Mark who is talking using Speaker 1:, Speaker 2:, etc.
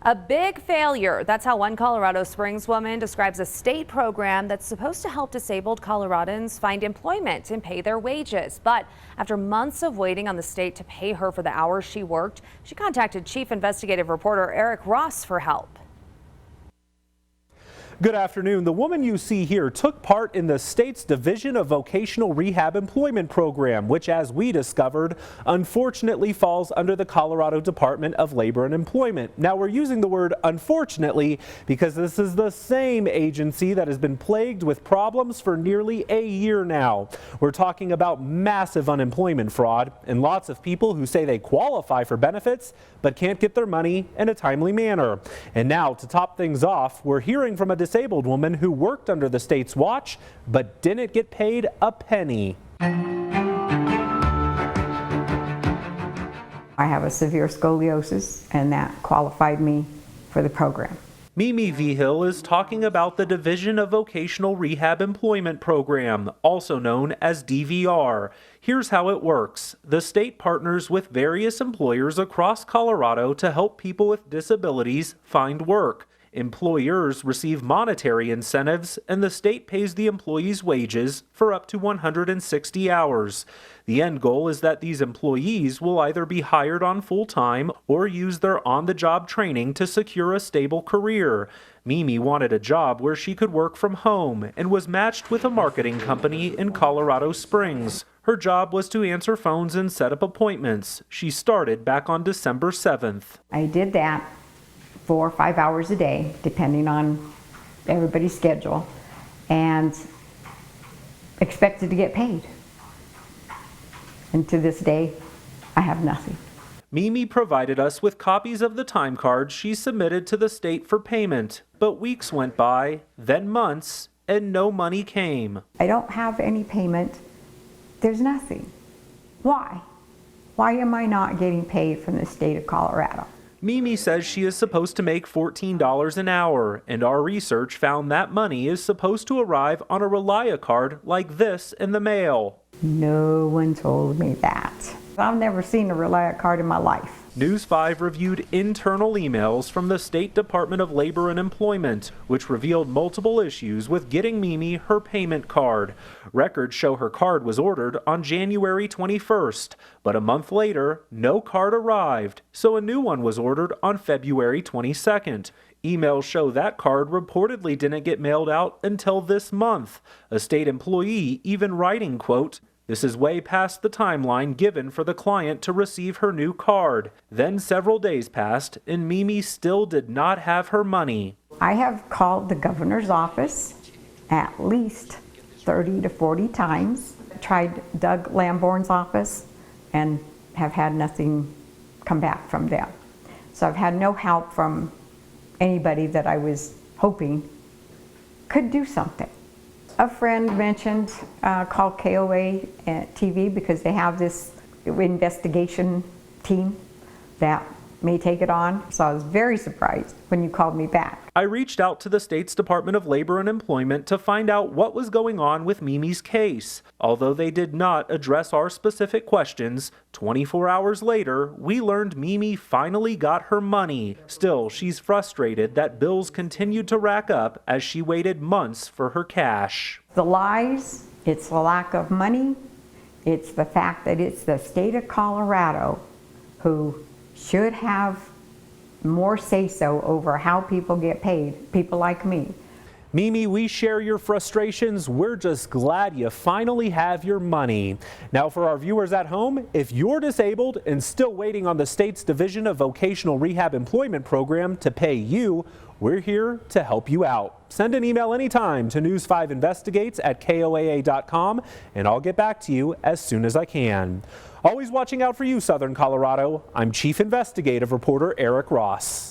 Speaker 1: A big failure. That's how one Colorado Springs woman describes a state program that's supposed to help disabled Coloradans find employment and pay their wages. But after months of waiting on the state to pay her for the hours she worked, she contacted Chief Investigative Reporter Eric Ross for help.
Speaker 2: Good afternoon. The woman you see here took part in the state's Division of Vocational Rehab Employment Program, which, as we discovered, unfortunately falls under the Colorado Department of Labor and Employment. Now, we're using the word unfortunately because this is the same agency that has been plagued with problems for nearly a year now. We're talking about massive unemployment fraud and lots of people who say they qualify for benefits but can't get their money in a timely manner. And now, to top things off, we're hearing from a disabled woman who worked under the state's watch but didn't get paid a penny.
Speaker 3: I have a severe scoliosis, and that qualified me for the program.
Speaker 2: Mimi Vigil is talking about the Division of Vocational Rehab Employment Program, also known as DVR. Here's how it works. The state partners with various employers across Colorado to help people with disabilities find work. Employers receive monetary incentives, and the state pays the employees' wages for up to 160 hours. The end goal is that these employees will either be hired on full-time or use their on-the-job training to secure a stable career. Mimi wanted a job where she could work from home and was matched with a marketing company in Colorado Springs. Her job was to answer phones and set up appointments. She started back on December 7th.
Speaker 3: I did that 4 or 5 hours a day, depending on everybody's schedule, and expected to get paid. And to this day, I have nothing.
Speaker 2: Mimi provided us with copies of the time cards she submitted to the state for payment, but weeks went by, then months, and no money came.
Speaker 3: I don't have any payment. There's nothing. Why? Why am I not getting paid from the state of Colorado?
Speaker 2: Mimi says she is supposed to make $14 an hour, and our research found that money is supposed to arrive on a Relia card like this in the mail.
Speaker 3: No one told me that. I've never seen a Relia card in my life.
Speaker 2: News 5 reviewed internal emails from the State Department of Labor and Employment, which revealed multiple issues with getting Mimi her payment card. Records show her card was ordered on January 21st, but a month later, no card arrived, so a new one was ordered on February 22nd. Emails show that card reportedly didn't get mailed out until this month. A state employee even writing, quote, "This is way past the timeline given for the client to receive her new card." Then several days passed and Mimi still did not have her money.
Speaker 3: I have called the governor's office at least 30 to 40 times. Tried Doug Lamborn's office and have had nothing come back from them. So I've had no help from anybody that I was hoping could do something. A friend mentioned, called KOAA TV because they have this investigation team that may take it on. So I was very surprised when you called me back.
Speaker 2: I reached out to the state's Department of Labor and Employment to find out what was going on with Mimi's case. Although they did not address our specific questions, 24 hours later, we learned Mimi finally got her money. Still, she's frustrated that bills continued to rack up as she waited months for her cash.
Speaker 3: The lies, it's the lack of money, it's the fact that it's the state of Colorado who should have more say-so over how people get paid, people like me.
Speaker 2: Mimi, we share your frustrations. We're just glad you finally have your money. Now, for our viewers at home, if you're disabled and still waiting on the state's Division of Vocational Rehab Employment Program to pay you, we're here to help you out. Send an email anytime to news5investigates@koaa.com, and I'll get back to you as soon as I can. Always watching out for you, Southern Colorado. I'm Chief Investigative Reporter Eric Ross.